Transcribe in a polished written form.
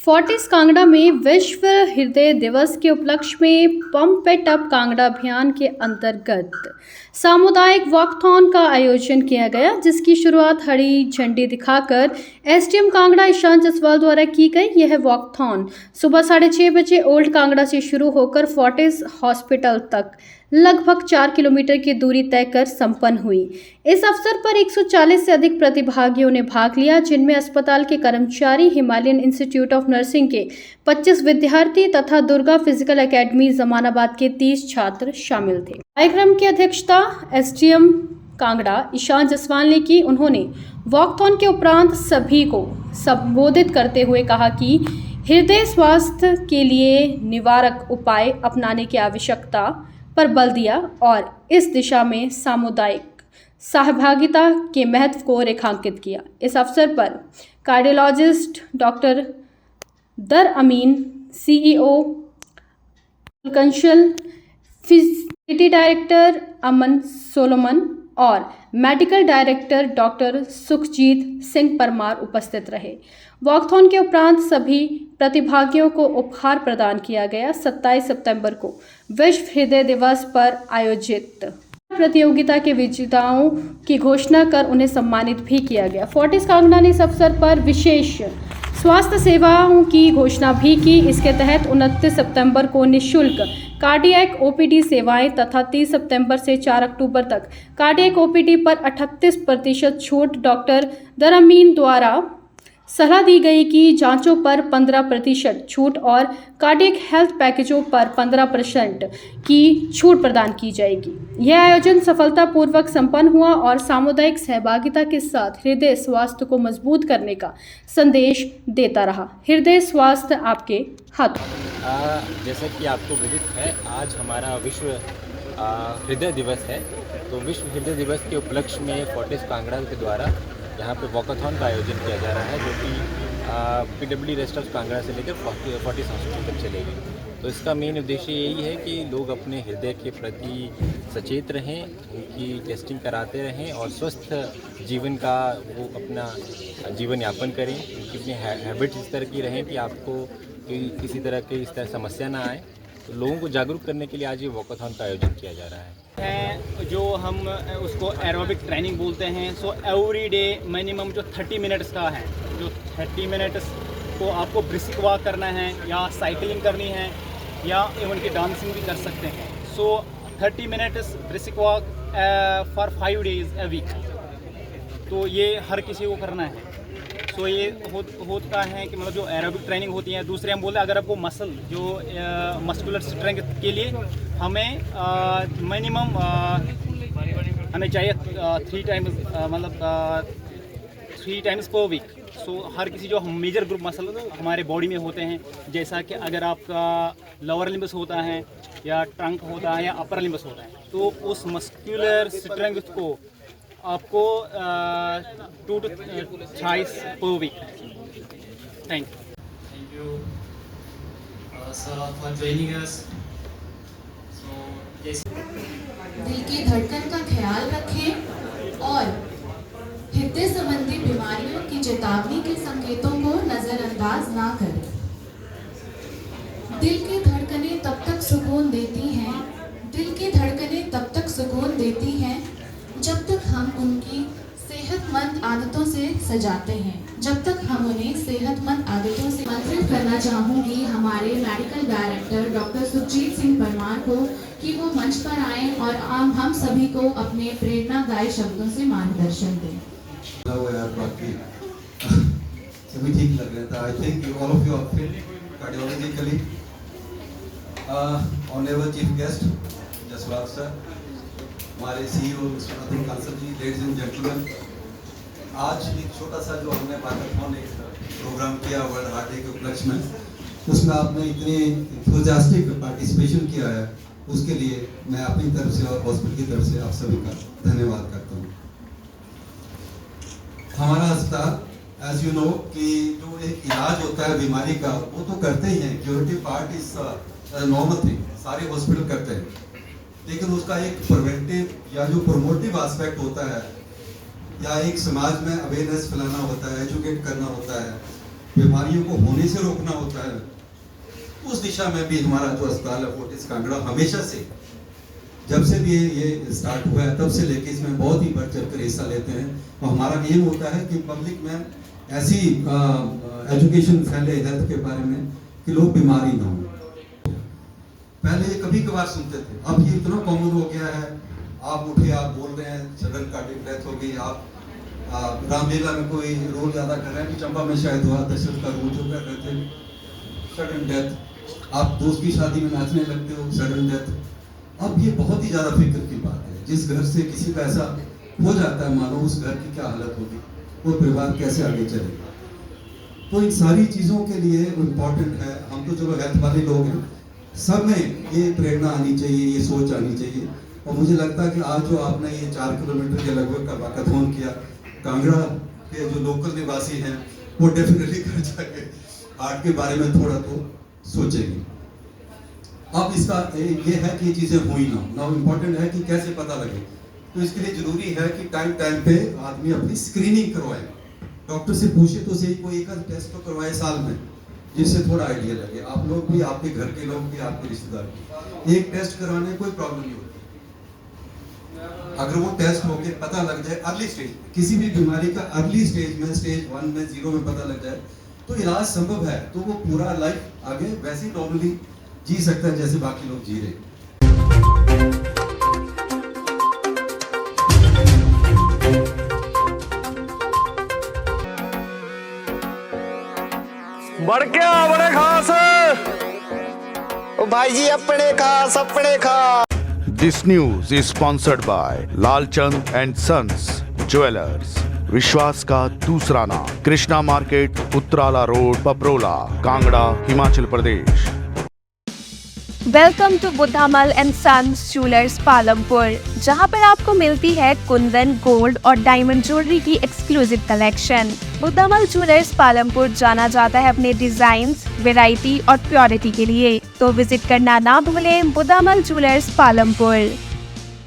Fortis Kangra में विश्व हृदय दिवस के उपलक्ष्य में पंप इट अप कांगड़ा अभियान के अंतर्गत सामुदायिक वॉकथॉन का आयोजन किया गया, जिसकी शुरुआत हरी झंडी दिखाकर एसडीएम कांगड़ा ईशान जसवाल द्वारा की गई। यह वॉकथॉन सुबह 6:30 बजे ओल्ड कांगड़ा से शुरू होकर फोर्टिस हॉस्पिटल तक लगभग 4 किलोमीटर की दूरी तय कर संपन्न हुई। इस अवसर पर 140 से अधिक प्रतिभागियों ने भाग लिया, जिनमें अस्पताल के कर्मचारी, हिमालयन इंस्टीट्यूट ऑफ नर्सिंग के 25 विद्यार्थी तथा दुर्गा फिजिकल एकेडमी जमानाबाद के 30 छात्र शामिल थे। कार्यक्रम की अध्यक्षता एसडीएम कांगड़ा ईशान जसवाल ने की। उन्होंने वॉकथॉन के उपरांत सभी को संबोधित करते हुए कहा कि हृदय स्वास्थ्य के लिए निवारक उपाय अपनाने की आवश्यकता पर बल दिया और इस दिशा में सामुदायिक सहभागिता के महत्व को रेखांकित किया। इस अवसर पर कार्डियोलॉजिस्ट डॉक्टर दर अमीन, सीईओ कंशल, फैसिलिटी डायरेक्टर अमन सोलोमन और medical director doctor Sukhjeet Singh Parmar उपस्थित रहे। वॉकथॉन के उपरांत सभी प्रतिभागियों को उपहार प्रदान किया गया। 27 सितंबर को विश्व हृदय दिवस पर आयोजित प्रतियोगिता के विजेताओं की घोषणा कर उन्हें सम्मानित भी किया गया। फोर्टिस कांगड़ा ने इस अवसर पर विशेष स्वास्थ्य सेवाओं की घोषणा भी की। इसके तहत 29 सितंबर को निःशुल्क कार्डियक ओपीडी सेवाएं तथा 30 सितंबर से 4 अक्टूबर तक कार्डियक ओपीडी पर 38% छूट। डॉक्टर दरअमीन द्वारा सलाह दी गई कि जांचों पर 15% छूट और कार्डियक हेल्थ पैकेजों पर 15% की छूट प्रदान की जाएगी। यह आयोजन सफलतापूर्वक संपन्न हुआ और सामुदायिक सहभागिता के साथ हृदय स्वास्थ्य को मजबूत करने का संदेश देता रहा। हृदय स्वास्थ्य आपके हाथों। जैसा कि आपको विदित है, आज हमारा विश्व हृदय दिवस है। तो विश्व हृदय दिवस के उपलक्ष्य में फोर्टिस कांगड़ा के द्वारा यहाँ पे वॉकाथॉन का आयोजन किया जा रहा है, जो कि पीडब्ल्यूडी रेस्ट ऑफ कांगड़ा से लेकर फोर्टिस हॉस्पिटल तक चलेगी। तो इसका मेन उद्देश्य यही है कि लोग अपने हृदय के प्रति सचेत रहें, उनकी टेस्टिंग कराते रहें और स्वस्थ जीवन का वो अपना जीवन यापन करें। उनकी अपनी हैबिट्स इस तरह की रहें कि आपको किसी तरह की इस तरह समस्या ना आए। तो लोगों को जागरूक करने के लिए आज ये वॉकाथॉन का आयोजन किया जा रहा है। जो हम उसको एरोबिक ट्रेनिंग बोलते हैं। सो एवरी डे मिनिमम जो 30 मिनट्स का है, जो 30 मिनट्स को आपको ब्रिस्क वॉक करना है या साइकिलिंग करनी है या इवन की डांसिंग भी कर सकते हैं। So 30 minutes brisk walk for 5 days a week. तो ये हर किसी को करना है। सो ये होता है कि मतलब जो एरोबिक ट्रेनिंग होती है। दूसरे हम बोलते हैं, अगर आपको मसल जो मस्कुलर स्ट्रेंथ के लिए हमें मिनिमम हमें चाहिए 3 टाइम्स मतलब 3 टाइम्स पर वीक। सो हर किसी जो मेजर ग्रुप मसल हमारे बॉडी में होते हैं, जैसा कि अगर आपका लोअर लिम्बस होता है या ट्रंक होता है या अपर लिम्बस होता है, तो उस मस्कुलर स्ट्रेंथ को आपको 2 to 3 per week. Thank you, sir, for joining us. So, दिल की धड़कन का ख्याल रखें और हृदय संबंधी बीमारियों की चेतावनी के संकेतों को नजरअंदाज ना करें। दिल की धड़कनें तब तक सुकून देती हैं, दिल की धड़कनें तब तक सुकून देती हैं जब तक हम उनकी सेहतमंद आदतों से सजाते हैं, जब तक हम उन्हें सेहतमंद आदतों से आमंत्रित करना चाहूँगी हमारे medical director doctor Sukhjeet Singh Parmar को कि वो मंच पर आएं और हम सभी को अपने प्रेरणादायी शब्दों से मार्गदर्शन दें। सभी ठीक लग रहा था। I think all of you are fit cardiologically. Honourable chief guest Jaswal sir, हमारे CEO Vishwanathan Kansal ji, ladies and gentleman, आज एक छोटा सा जो हमने वॉकाथॉन एक प्रोग्राम किया वर्ल्ड हार्ट डे के उपलक्ष्य में, उसमें आपने इतनी इंथुजियास्टिक पार्टिसिपेशन किया है, उसके लिए मैं अपनी तरफ से और हॉस्पिटल की तरफ से आप सभी का धन्यवाद करता हूँ। हमारा अस्पताल एज यू नो कि जो एक इलाज होता है बीमारी का, वो तो करते ही हैं, curative part is normal thing, सारे हॉस्पिटल करते हैं, लेकिन उसका एक प्रिवेंटिव या जो प्रोमोटिव एस्पेक्ट होता है या एक समाज में अवेयरनेस फैलाना होता है, एजुकेट करना होता है, बीमारियों को होने से रोकना होता है, उस दिशा में भी हमारा जो अस्पताल है फोर्टिस कांगड़ा हमेशा से, जब से भी ये स्टार्ट हुआ है तब से लेके इसमें बहुत ही बढ़ चढ़ कर हिस्सा लेते हैं। और हमारा एम होता है कि पब्लिक में ऐसी एजुकेशन फैले हेल्थ के बारे में कि लोग बीमारी ना हो। पहले ये कभी कभार सुनते थे, अब ये इतना कॉमन हो गया है, आप उठे आप बोल रहे हैं सडन कार्डियक डेथ हो गई, आप रामलीला में कोई रोल ज्यादा कर रहे हैं, चंपा में शायद हुआ दशरथ का रोल जो कर रहे थे, सडन डेथ, आप दोस्त की शादी में नाचने लगते हो, सडन डेथ। अब ये बहुत ही ज्यादा फिक्र की बात है, जिस घर से किसी का ऐसा हो जाता है, मानो उस घर की क्या हालत होगी, वो परिवार कैसे आगे चलेगा। तो इन सारी चीजों के लिए इम्पोर्टेंट है, हम तो चलो हेल्थ वाले लोग हैं, सब में ये प्रेरणा आनी चाहिए, ये सोच आनी चाहिए। और मुझे लगता है कि आज जो आपने ये 4 किलोमीटर के लगभग का वॉकाथॉन किया, कांगड़ा के जो लोकल निवासी हैं वो डेफिनेटली घर जाके हार्ट के बारे में थोड़ा तो सोचेंगे। अब इसका ये है कि ये चीजें हुई ना इम्पोर्टेंट है कि कैसे पता लगे। तो इसके लिए जरूरी है कि टाइम टाइम पे आदमी अपनी स्क्रीनिंग करवाए, डॉक्टर से पूछे तो सही, कोई एक टेस्ट तो करवाए साल में, जिससे थोड़ा आइडिया लगे। आप लोग भी, आपके घर के लोग भी, आपके रिश्तेदार भी, एक टेस्ट करवाने कोई प्रॉब्लम नहीं होती। अगर वो टेस्ट होके पता लग जाए अर्ली स्टेज, किसी भी बीमारी का अर्ली स्टेज में, स्टेज 1 में, 0 में पता लग जाए तो इलाज संभव है, तो वो पूरा लाइफ आगे वैसे ही नॉर्मली जी सकता है जैसे बाकी लोग जी रहे। बड़े खास ओ भाई जी, अपने खास। This news is sponsored by Lalchand and sons jewellers, विश्वास का दूसरा नाम, Krishna market, Uttarala road, Paprola, Kangra, Himachal Pradesh. Welcome to Buddhamal and sons jewellers Palampur, जहां पर आपको मिलती है कुंदन, गोल्ड और डायमंड ज्वेलरी की exclusive collection. Buddhamal jewellers Palampur जाना जाता है अपने डिजाइन्स, वैरायटी और प्योरिटी के लिए, तो विजिट करना ना भूलें बुद्धामल ज्वेलर्स पालमपुर।